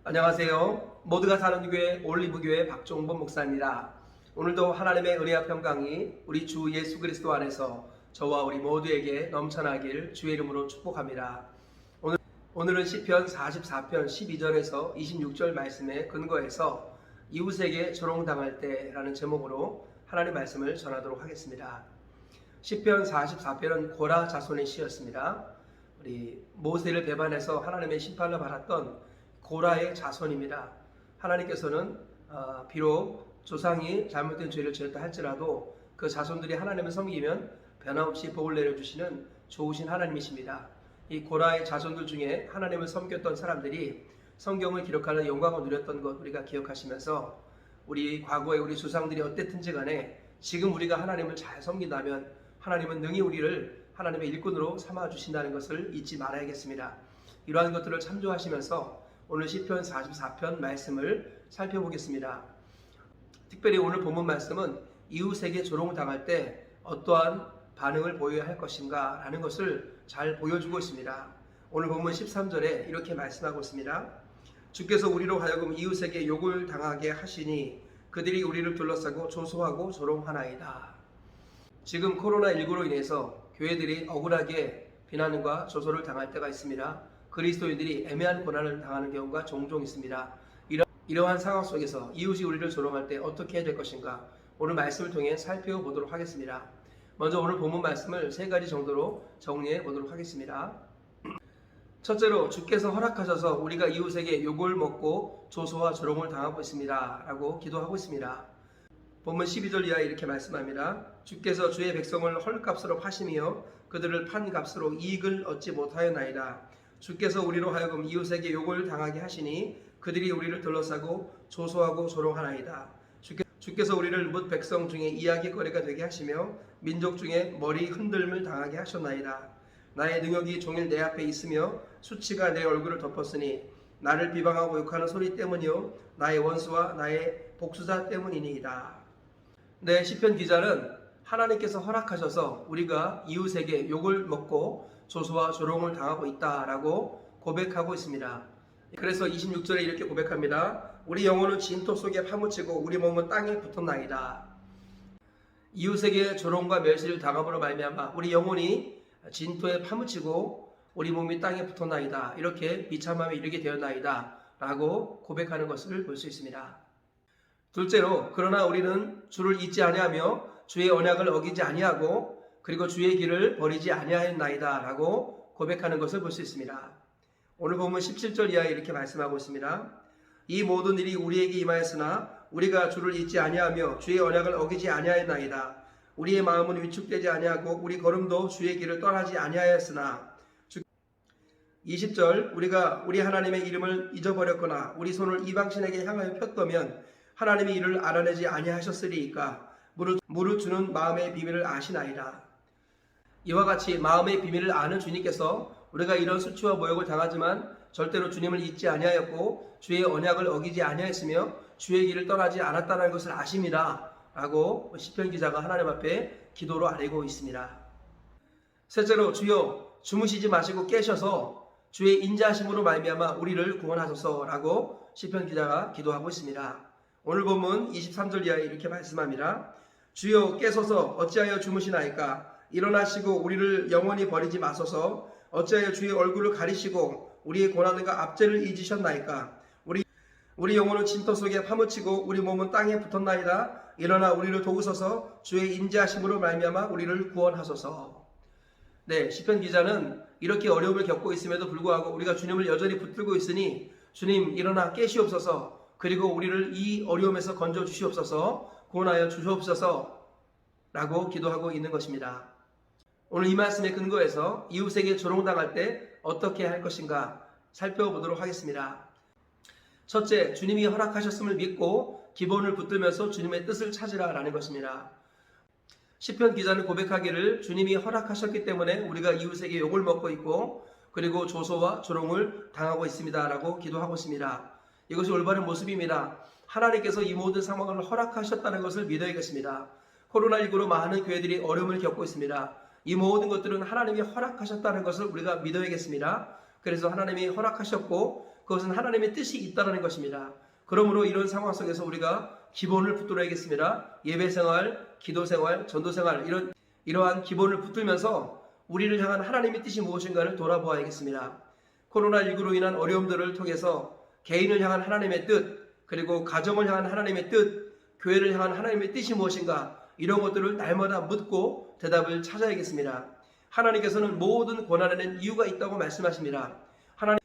안녕하세요. 모두가 사는 교회 올리브교회 박종범 목사입니다. 오늘도 하나님의 은혜와 평강이 우리 주 예수 그리스도 안에서 저와 우리 모두에게 넘쳐나길 주의 이름으로 축복합니다. 오늘은 시편 44편 12절에서 26절 말씀에 근거해서 이웃에게 조롱당할 때라는 제목으로 하나님 말씀을 전하도록 하겠습니다. 시편 44편은 고라 자손의 시였습니다. 우리 모세를 배반해서 하나님의 심판을 받았던 고라의 자손입니다. 하나님께서는 비록 조상이 잘못된 죄를 지었다 할지라도 그 자손들이 하나님을 섬기면 변함없이 복을 내려주시는 좋으신 하나님이십니다. 이 고라의 자손들 중에 하나님을 섬겼던 사람들이 성경을 기록하는 영광을 누렸던 것 우리가 기억하시면서 우리 과거에 우리 조상들이 어땠든지 간에 지금 우리가 하나님을 잘 섬긴다면 하나님은 능히 우리를 하나님의 일꾼으로 삼아주신다는 것을 잊지 말아야겠습니다. 이러한 것들을 참조하시면서 오늘 시편 44편 말씀을 살펴보겠습니다. 특별히 오늘 본문 말씀은 이웃에게 조롱당할 때 어떠한 반응을 보여야 할 것인가 라는 것을 잘 보여주고 있습니다. 오늘 본문 13절에 이렇게 말씀하고 있습니다. 주께서 우리로 하여금 이웃에게 욕을 당하게 하시니 그들이 우리를 둘러싸고 조소하고 조롱하나이다. 지금 코로나19로 인해서 교회들이 억울하게 비난과 조소를 당할 때가 있습니다. 그리스도인들이 애매한 고난을 당하는 경우가 종종 있습니다. 이러한 상황 속에서 이웃이 우리를 조롱할 때 어떻게 해야 될 것인가 오늘 말씀을 통해 살펴보도록 하겠습니다. 먼저 오늘 본문 말씀을 세 가지 정도로 정리해 보도록 하겠습니다. 첫째로 주께서 허락하셔서 우리가 이웃에게 욕을 먹고 조소와 조롱을 당하고 있습니다 라고 기도하고 있습니다. 본문 12절 이하에 이렇게 말씀합니다. 주께서 주의 백성을 헐값으로 파시며 그들을 판 값으로 이익을 얻지 못하였나이다. 주께서 우리로 하여금 이웃에게 욕을 당하게 하시니 그들이 우리를 둘러싸고 조소하고 조롱하나이다. 주께서 우리를 뭇 백성 중에 이야기거리가 되게 하시며 민족 중에 머리 흔들림을 당하게 하셨나이다. 나의 능력이 종일 내 앞에 있으며 수치가 내 얼굴을 덮었으니 나를 비방하고 욕하는 소리 때문이요 나의 원수와 나의 복수자 때문이니이다. 네, 시편 기자는 하나님께서 허락하셔서 우리가 이웃에게 욕을 먹고 조소와 조롱을 당하고 있다라고 고백하고 있습니다. 그래서 26절에 이렇게 고백합니다. 우리 영혼은 진토 속에 파묻히고 우리 몸은 땅에 붙었나이다. 이웃에게 조롱과 멸시를 당함으로 말미암아 우리 영혼이 진토에 파묻히고 우리 몸이 땅에 붙었나이다. 이렇게 비참함에 이르게 되었나이다 라고 고백하는 것을 볼 수 있습니다. 둘째로 그러나 우리는 주를 잊지 아니하며 주의 언약을 어기지 아니하고 그리고 주의 길을 버리지 아니하였나이다 라고 고백하는 것을 볼 수 있습니다. 오늘 보면 17절 이하에 이렇게 말씀하고 있습니다. 이 모든 일이 우리에게 임하였으나 우리가 주를 잊지 아니하며 주의 언약을 어기지 아니하였나이다. 우리의 마음은 위축되지 아니하고 우리 걸음도 주의 길을 떠나지 아니하였으나 20절 우리가 우리 하나님의 이름을 잊어버렸거나 우리 손을 이방신에게 향하여 폈다면 하나님이 이를 알아내지 아니하셨으리이까 무릇 주는 마음의 비밀을 아시나이다. 이와 같이 마음의 비밀을 아는 주님께서 우리가 이런 수치와 모욕을 당하지만 절대로 주님을 잊지 아니하였고 주의 언약을 어기지 아니하였으며 주의 길을 떠나지 않았다는 것을 아십니다 라고 시편 기자가 하나님 앞에 기도로 아뢰고 있습니다. 셋째로 주여 주무시지 마시고 깨셔서 주의 인자하심으로 말미암아 우리를 구원하소서라고 시편 기자가 기도하고 있습니다. 오늘 본문 23절 이하에 이렇게 말씀합니다. 주여 깨소서 어찌하여 주무시나이까 일어나시고 우리를 영원히 버리지 마소서 어찌하여 주의 얼굴을 가리시고 우리의 고난과 압제를 잊으셨나이까 우리 영혼은 진토 속에 파묻히고 우리 몸은 땅에 붙었나이다. 일어나 우리를 도우소서 주의 인자하심으로 말미암아 우리를 구원하소서. 네, 시편 기자는 이렇게 어려움을 겪고 있음에도 불구하고 우리가 주님을 여전히 붙들고 있으니 주님 일어나 깨시옵소서 그리고 우리를 이 어려움에서 건져 주시옵소서 구원하여 주시옵소서 라고 기도하고 있는 것입니다. 오늘 이 말씀에 근거해서 이웃에게 조롱당할 때 어떻게 할 것인가 살펴보도록 하겠습니다. 첫째, 주님이 허락하셨음을 믿고 기본을 붙들면서 주님의 뜻을 찾으라 라는 것입니다. 시편 기자는 고백하기를 주님이 허락하셨기 때문에 우리가 이웃에게 욕을 먹고 있고 그리고 조소와 조롱을 당하고 있습니다 라고 기도하고 있습니다. 이것이 올바른 모습입니다. 하나님께서 이 모든 상황을 허락하셨다는 것을 믿어야겠습니다. 코로나19로 많은 교회들이 어려움을 겪고 있습니다. 이 모든 것들은 하나님이 허락하셨다는 것을 우리가 믿어야겠습니다. 그래서 하나님이 허락하셨고 그것은 하나님의 뜻이 있다는 것입니다. 그러므로 이런 상황 속에서 우리가 기본을 붙들어야겠습니다. 예배생활, 기도생활, 전도생활 이러한 기본을 붙들면서 우리를 향한 하나님의 뜻이 무엇인가를 돌아보아야겠습니다. 코로나19로 인한 어려움들을 통해서 개인을 향한 하나님의 뜻, 그리고 가정을 향한 하나님의 뜻, 교회를 향한 하나님의 뜻이 무엇인가 이런 것들을 날마다 묻고 대답을 찾아야겠습니다. 하나님께서는 모든 고난에는 이유가 있다고 말씀하십니다.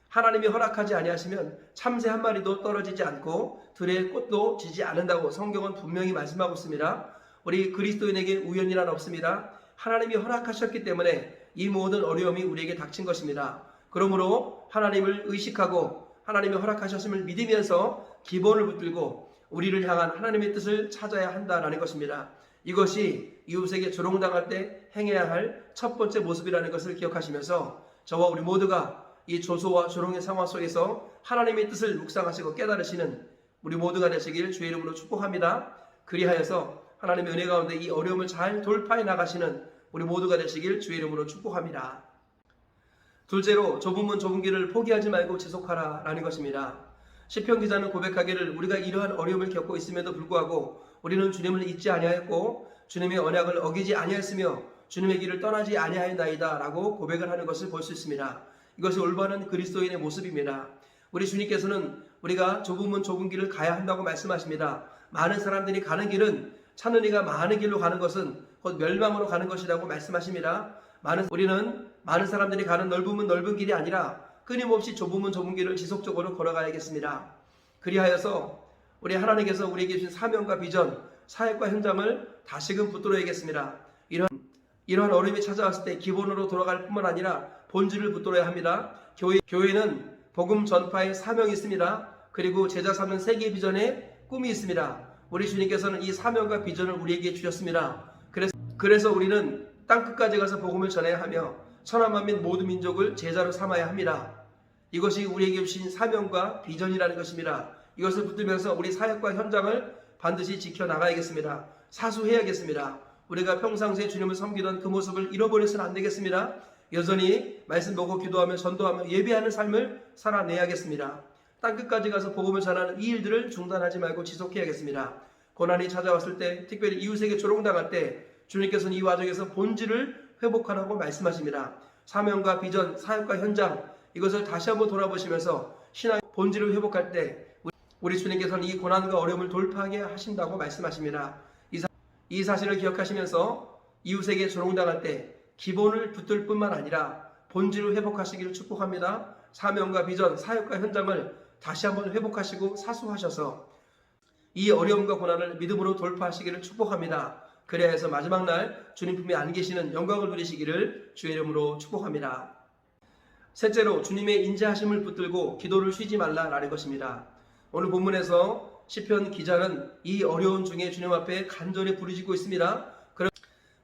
하나님이 허락하지 아니하시면 참새 한 마리도 떨어지지 않고 들의 꽃도 지지 않는다고 성경은 분명히 말씀하고 있습니다. 우리 그리스도인에게 우연이란 없습니다. 하나님이 허락하셨기 때문에 이 모든 어려움이 우리에게 닥친 것입니다. 그러므로 하나님을 의식하고 하나님이 허락하셨음을 믿으면서 기본을 붙들고 우리를 향한 하나님의 뜻을 찾아야 한다는 것입니다. 이것이 이웃에게 조롱당할 때 행해야 할 첫 번째 모습이라는 것을 기억하시면서 저와 우리 모두가 이 조소와 조롱의 상황 속에서 하나님의 뜻을 묵상하시고 깨달으시는 우리 모두가 되시길 주의 이름으로 축복합니다. 그리하여서 하나님의 은혜 가운데 이 어려움을 잘 돌파해 나가시는 우리 모두가 되시길 주의 이름으로 축복합니다. 둘째로 좁은 문 좁은 길을 포기하지 말고 지속하라 라는 것입니다. 시편 기자는 고백하기를 우리가 이러한 어려움을 겪고 있음에도 불구하고 우리는 주님을 잊지 아니하였고 주님의 언약을 어기지 아니하였으며 주님의 길을 떠나지 아니하였나이다 라고 고백을 하는 것을 볼 수 있습니다. 이것이 올바른 그리스도인의 모습입니다. 우리 주님께서는 우리가 좁은 문 좁은 길을 가야 한다고 말씀하십니다. 많은 사람들이 가는 길은 찾는 이가 많은 길로 가는 것은 곧 멸망으로 가는 것이라고 말씀하십니다. 우리는 많은 사람들이 가는 넓은 문 넓은 길이 아니라 끊임없이 좁은 문 좁은 길을 지속적으로 걸어가야겠습니다. 그리하여서 우리 하나님께서 우리에게 주신 사명과 비전, 사역과 현장을 다시금 붙들어야겠습니다. 이러한 어려움이 찾아왔을 때 기본으로 돌아갈 뿐만 아니라 본질을 붙들어야 합니다. 교회는 복음 전파의 사명이 있습니다. 그리고 제자 삼는 세계 비전의 꿈이 있습니다. 우리 주님께서는 이 사명과 비전을 우리에게 주셨습니다. 그래서 우리는 땅끝까지 가서 복음을 전해야 하며 천하 만민 모든 민족을 제자로 삼아야 합니다. 이것이 우리에게 주신 사명과 비전이라는 것입니다. 이것을 붙들면서 우리 사역과 현장을 반드시 지켜나가야겠습니다. 사수해야겠습니다. 우리가 평상시에 주님을 섬기던 그 모습을 잃어버려서는 안 되겠습니다. 여전히 말씀 보고 기도하며 전도하며 예배하는 삶을 살아내야겠습니다. 땅끝까지 가서 복음을 전하는 이 일들을 중단하지 말고 지속해야겠습니다. 고난이 찾아왔을 때, 특별히 이웃에게 조롱당할 때 주님께서는 이 과정에서 본질을 회복하라고 말씀하십니다. 사명과 비전, 사역과 현장 이것을 다시 한번 돌아보시면서 신앙의 본질을 회복할 때 우리 주님께서는 이 고난과 어려움을 돌파하게 하신다고 말씀하십니다. 이 사실을 기억하시면서 이웃에게 조롱당할 때 기본을 붙들 뿐만 아니라 본질을 회복하시기를 축복합니다. 사명과 비전, 사역과 현장을 다시 한번 회복하시고 사수하셔서 이 어려움과 고난을 믿음으로 돌파하시기를 축복합니다. 그래야 해서 마지막 날 주님 품에 안 계시는 영광을 누리시기를 주의 이름으로 축복합니다. 셋째로 주님의 인자하심을 붙들고 기도를 쉬지 말라라는 것입니다. 오늘 본문에서 시편 기자는 이 어려운 중에 주님 앞에 간절히 부르짖고 있습니다.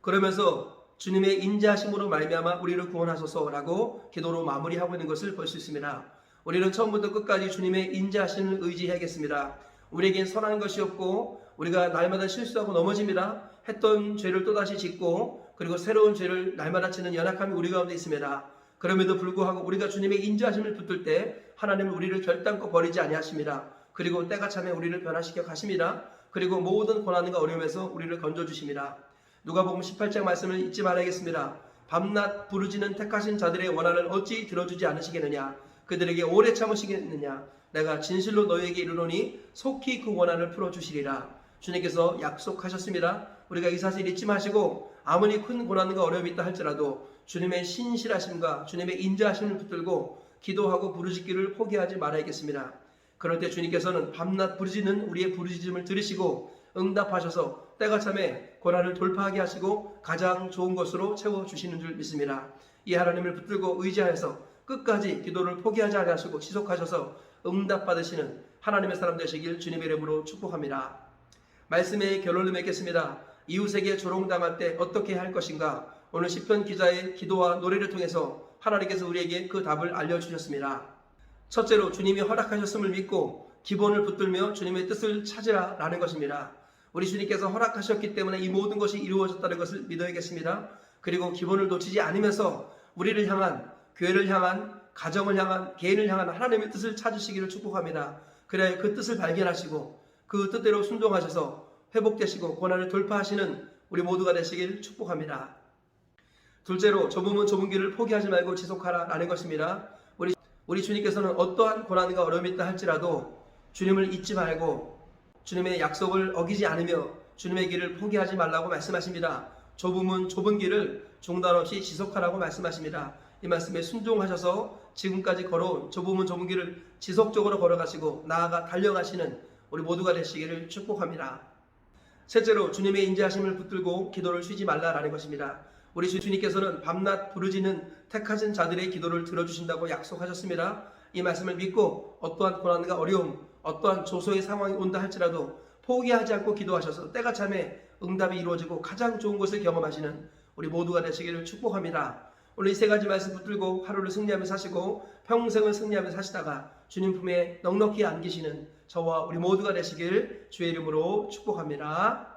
그러면서 주님의 인자하심으로 말미암아 우리를 구원하소서라고 기도로 마무리하고 있는 것을 볼 수 있습니다. 우리는 처음부터 끝까지 주님의 인자하심을 의지해야겠습니다. 우리에겐 선한 것이 없고 우리가 날마다 실수하고 넘어집니다. 했던 죄를 또다시 짓고 그리고 새로운 죄를 날마다 짓는 연약함이 우리 가운데 있습니다. 그럼에도 불구하고 우리가 주님의 인자하심을 붙들 때 하나님은 우리를 결단코 버리지 아니하십니다. 그리고 때가 차면 우리를 변화시켜 가십니다. 그리고 모든 고난과 어려움에서 우리를 건져주십니다. 누가복음 18장 말씀을 잊지 말아야겠습니다. 밤낮 부르짖는 택하신 자들의 원한을 어찌 들어주지 않으시겠느냐. 그들에게 오래 참으시겠느냐. 내가 진실로 너희에게 이르노니 속히 그 원한을 풀어주시리라. 주님께서 약속하셨습니다. 우리가 이 사실 잊지 마시고 아무리 큰 고난과 어려움이 있다 할지라도 주님의 신실하심과 주님의 인자하심을 붙들고 기도하고 부르짖기를 포기하지 말아야겠습니다. 그럴 때 주님께서는 밤낮 부르짖는 우리의 부르짖음을 들으시고 응답하셔서 때가 참에 고난을 돌파하게 하시고 가장 좋은 것으로 채워주시는 줄 믿습니다. 이 하나님을 붙들고 의지하여서 끝까지 기도를 포기하지 않으시고 지속하셔서 응답받으시는 하나님의 사람 되시길 주님의 이름으로 축복합니다. 말씀의 결론을 맺겠습니다. 이웃에게 조롱당할 때 어떻게 할 것인가? 오늘 시편 기자의 기도와 노래를 통해서 하나님께서 우리에게 그 답을 알려주셨습니다. 첫째로 주님이 허락하셨음을 믿고 기본을 붙들며 주님의 뜻을 찾으라라는 것입니다. 우리 주님께서 허락하셨기 때문에 이 모든 것이 이루어졌다는 것을 믿어야겠습니다. 그리고 기본을 놓치지 않으면서 우리를 향한, 교회를 향한, 가정을 향한, 개인을 향한 하나님의 뜻을 찾으시기를 축복합니다. 그래야 그 뜻을 발견하시고 그 뜻대로 순종하셔서 회복되시고 고난을 돌파하시는 우리 모두가 되시길 축복합니다. 둘째로, 좁으면 좁은 길을 포기하지 말고 지속하라라는 것입니다. 우리 주님께서는 어떠한 고난과 어려움이 있다 할지라도 주님을 잊지 말고 주님의 약속을 어기지 않으며 주님의 길을 포기하지 말라고 말씀하십니다. 좁으면 좁은 길을 중단 없이 지속하라고 말씀하십니다. 이 말씀에 순종하셔서 지금까지 걸어온 좁으면 좁은 길을 지속적으로 걸어가시고 나아가 달려가시는 우리 모두가 되시기를 축복합니다. 셋째로, 주님의 인자하심을 붙들고 기도를 쉬지 말라라는 것입니다. 우리 주님께서는 밤낮 부르짖는 택하신 자들의 기도를 들어주신다고 약속하셨습니다. 이 말씀을 믿고 어떠한 고난과 어려움, 어떠한 조소의 상황이 온다 할지라도 포기하지 않고 기도하셔서 때가 참에 응답이 이루어지고 가장 좋은 것을 경험하시는 우리 모두가 되시기를 축복합니다. 오늘 이 세 가지 말씀 붙들고 하루를 승리하며 사시고 평생을 승리하며 사시다가 주님 품에 넉넉히 안기시는 저와 우리 모두가 되시길 주의 이름으로 축복합니다.